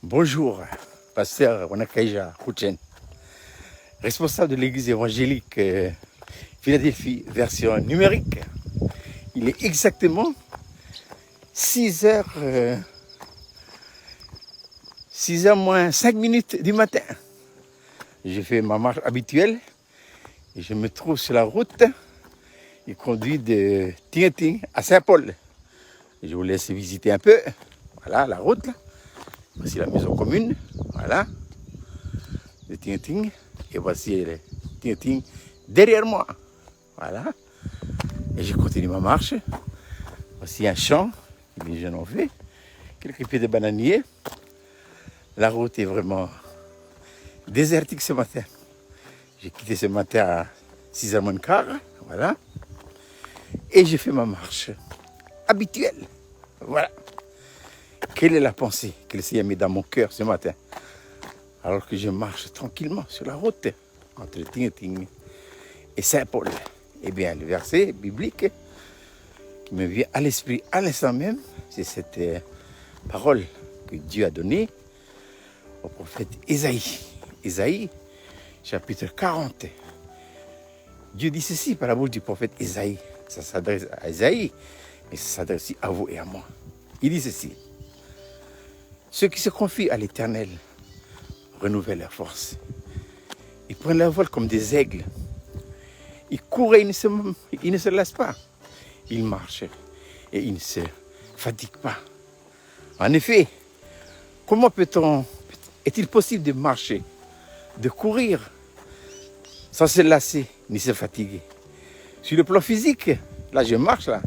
Bonjour, pasteur Wanakaija Kouchen, responsable de l'église évangélique Philadelphie, version numérique. Il est exactement 6h moins 5 minutes du matin. J'ai fait ma marche habituelle et je me trouve sur la route qui conduit de Tintin à Saint-Paul. Je vous laisse visiter un peu. Voilà la route là. Voici la maison commune, voilà, de Tintin. Et voici le Tintin derrière moi. Voilà. Et je continue ma marche. Voici un champ que les jeunes ont fait. Quelques pieds de bananiers. La route est vraiment désertique ce matin. J'ai quitté ce matin à 6h moins le quart. Voilà. Et j'ai fait ma marche habituelle. Voilà. Quelle est la pensée que le Seigneur met dans mon cœur ce matin, alors que je marche tranquillement sur la route entre Tintin et Saint-Paul? Eh bien, le verset biblique qui me vient à l'esprit à l'instant même, c'est cette parole que Dieu a donnée au prophète Ésaïe. Ésaïe, chapitre 40. Dieu dit ceci par la bouche du prophète Ésaïe. Ça s'adresse à Ésaïe, mais ça s'adresse aussi à vous et à moi. Il dit ceci: ceux qui se confient à l'Éternel renouvellent leur force. Ils prennent leur vol comme des aigles. Ils courent et ils ne se lassent pas. Ils marchent et ils ne se fatiguent pas. En effet, comment est-il possible de marcher, de courir sans se lasser ni se fatiguer? Sur le plan physique, là je marche, là.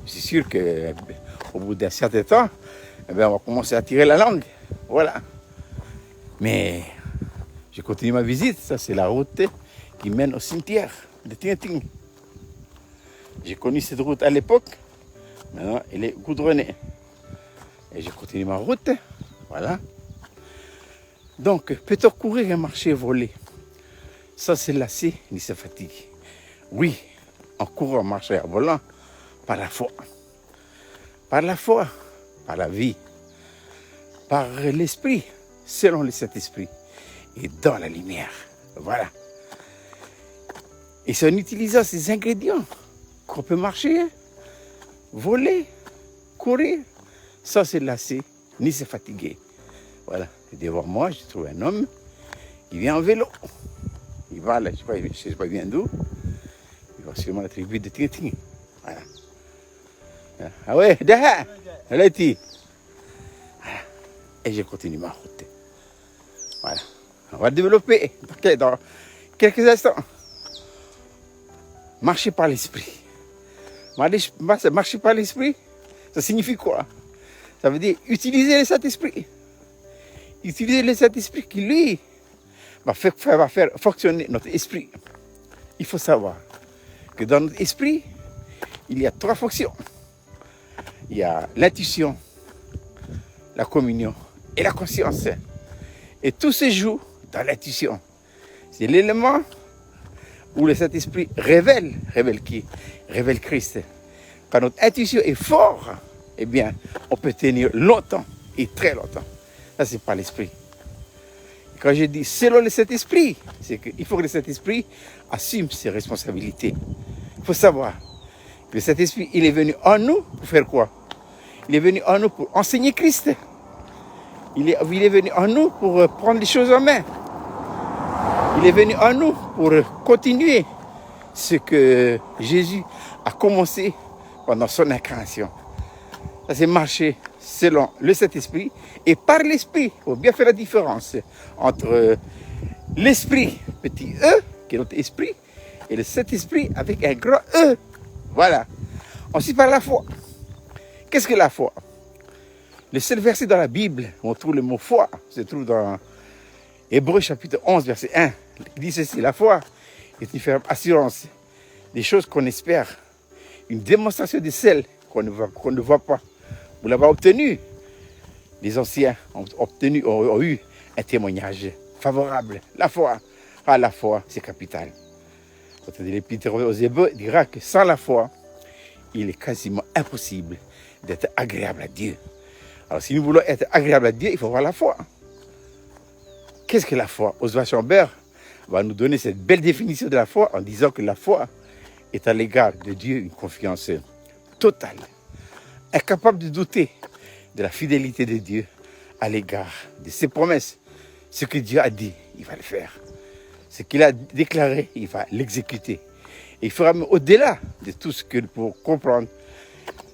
Je suis sûr qu'au bout d'un certain temps, on va commencer à tirer la langue. Voilà. Mais je continue ma visite. Ça, c'est la route qui mène au cimetière de Tintin. J'ai connu cette route à l'époque. Maintenant, elle est goudronnée. Et je continue ma route. Voilà. Donc, peut-on courir et marcher et voler sans se lasser ni se fatiguer? Oui, en courant, marchant et en volant, par la foi. Par la foi, par la vie, par l'esprit, selon le Saint-Esprit, et dans la lumière. Voilà. Et c'est en utilisant ces ingrédients qu'on peut marcher, voler, courir, sans se lasser ni se fatiguer. Voilà. Et devant moi, je trouve un homme, il vient en vélo. Il va là, je ne sais pas bien d'où. Il va sûrement la tribu de Tintin. Voilà. Ah ouais, derrière, là, et je continue ma route. Voilà. On va développer dans quelques instants. Marcher par l'esprit. Marcher par l'esprit, ça signifie quoi? Ça veut dire utiliser le Saint-Esprit. Utiliser le Saint-Esprit qui, lui, va faire fonctionner notre esprit. Il faut savoir que dans notre esprit, il y a 3 fonctions. Il y a l'intuition, la communion et la conscience. Et tout se joue dans l'intuition. C'est l'élément où le Saint-Esprit révèle qui? Révèle Christ. Quand notre intuition est forte, eh bien, on peut tenir longtemps et très longtemps. Ça, c'est par l'Esprit. Quand je dis selon le Saint-Esprit, c'est qu'il faut que le Saint-Esprit assume ses responsabilités. Il faut savoir que le Saint-Esprit, il est venu en nous pour faire quoi? Il est venu en nous pour enseigner Christ. Il est venu en nous pour prendre les choses en main. Il est venu en nous pour continuer ce que Jésus a commencé pendant son incarnation. Ça, c'est marcher selon le Saint-Esprit et par l'Esprit. Il faut bien faire la différence entre l'Esprit, petit E, qui est notre esprit, et le Saint-Esprit avec un grand E. Voilà. Ensuite, par la foi. Qu'est-ce que la foi? Le seul verset dans la Bible où on trouve le mot foi se trouve dans Hébreux chapitre 11, verset 1. Il dit ceci: la foi est une ferme assurance des choses qu'on espère, une démonstration de celles qu'on ne voit pas. Vous l'avez obtenu. Les anciens ont eu un témoignage favorable. La foi, la foi, c'est capital. L'Épître aux Hébreux dira que sans la foi, il est quasiment impossible d'être agréable à Dieu. Alors si nous voulons être agréable à Dieu, il faut avoir la foi. qu'est-ce que la foi? Oswald Chambers va nous donner cette belle définition de la foi en disant que la foi est à l'égard de Dieu une confiance totale, incapable de douter de la fidélité de Dieu à l'égard de ses promesses. Ce que Dieu a dit, il va le faire. Ce qu'il a déclaré, il va l'exécuter. Et il fera au-delà de tout ce que nous pouvons comprendre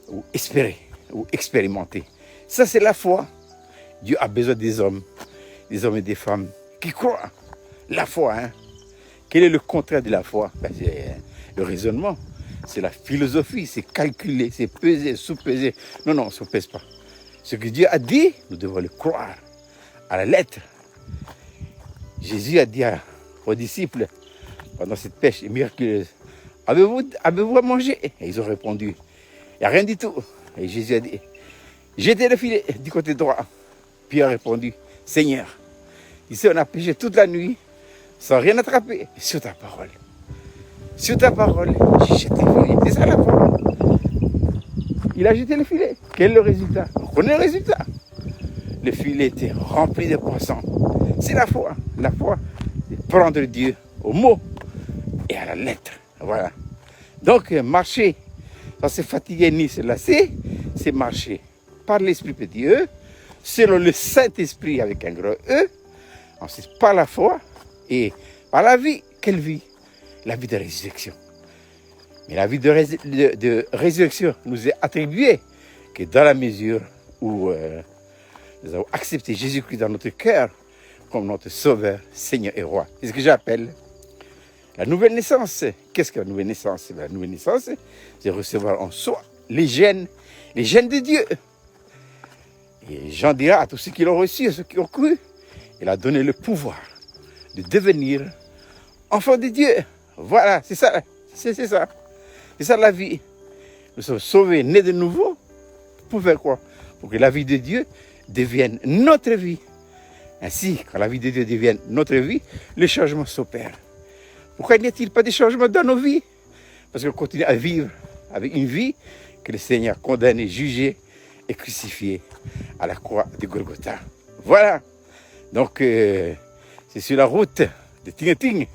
ou espérer ou expérimenter. Ça, c'est la foi. Dieu a besoin des hommes et des femmes qui croient. La foi, hein. Quel est le contraire de la foi? C'est le raisonnement, c'est la philosophie, c'est calculer, c'est peser, sous-peser. Non, on ne sous-pèse pas. Ce que Dieu a dit, nous devons le croire à la lettre. Jésus a dit aux disciples, pendant cette pêche miraculeuse, avez-vous à manger? Et ils ont répondu, il n'y a rien du tout. Et Jésus a dit, jetez le filet du côté droit. Pierre a répondu, Seigneur, ici on a pêché toute la nuit sans rien attraper. Sur ta parole, j'ai jeté le filet. C'est ça la foi. Il a jeté le filet. Quel est le résultat? On connaît le résultat. Le filet était rempli de poissons. C'est la foi. La foi, c'est prendre Dieu au mot et à la lettre. Voilà. Donc, marcher sans se fatiguer ni se lasser, c'est marcher par l'Esprit de Dieu, selon le Saint-Esprit avec un gros E, ensuite par la foi et par la vie. Quelle vie? La vie de résurrection. Mais la vie de résurrection nous est attribuée que dans la mesure où nous avons accepté Jésus-Christ dans notre cœur comme notre Sauveur, Seigneur et Roi. C'est ce que j'appelle la nouvelle naissance. Qu'est-ce que la nouvelle naissance? La nouvelle naissance, c'est recevoir en soi les gènes de Dieu. Et Jean dira à tous ceux qui l'ont reçu, à ceux qui ont cru, il a donné le pouvoir de devenir enfants de Dieu. Voilà, c'est ça. C'est ça. C'est ça la vie. Nous sommes sauvés, nés de nouveau. Pour faire quoi? Pour que la vie de Dieu devienne notre vie. Ainsi, quand la vie de Dieu devienne notre vie, le changement s'opère. Pourquoi n'y a-t-il pas de changement dans nos vies? Parce qu'on continue à vivre avec une vie que le Seigneur a condamnée, jugée et crucifiée à la croix de Golgotha. Voilà. Donc, c'est sur la route de Tingeting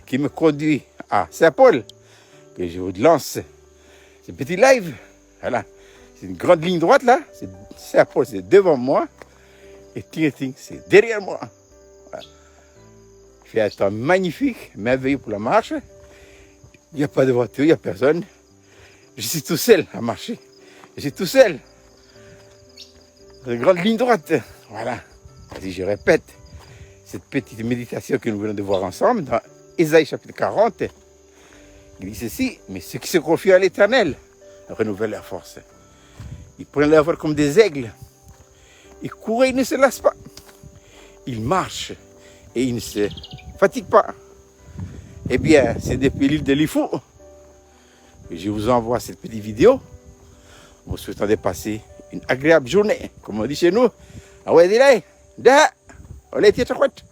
qui me conduit à Saint-Paul que je vous lance ce petit live. Voilà. C'est une grande ligne droite là. Saint-Paul, c'est devant moi. Et Tingeting, c'est derrière moi. Voilà. Il fait un temps magnifique, merveilleux pour la marche. Il n'y a pas de voiture, il n'y a personne. Je suis tout seul à marcher. Je suis tout seul. Une grande ligne droite. Voilà. Si je répète cette petite méditation que nous venons de voir ensemble dans Ésaïe chapitre 40, il dit ceci, mais ceux qui se confient à l'Éternel renouvellent leur force. Ils prennent leur vol comme des aigles. Ils courent et ils ne se lassent pas. Ils marchent et ils ne se fatiguent pas. Eh bien, c'est depuis l'île de Lifou que je vous envoie cette petite vidéo. Vous souhaitant de passer une agréable journée. Comme on dit chez nous, ah ouais, dis-le, on est chouette.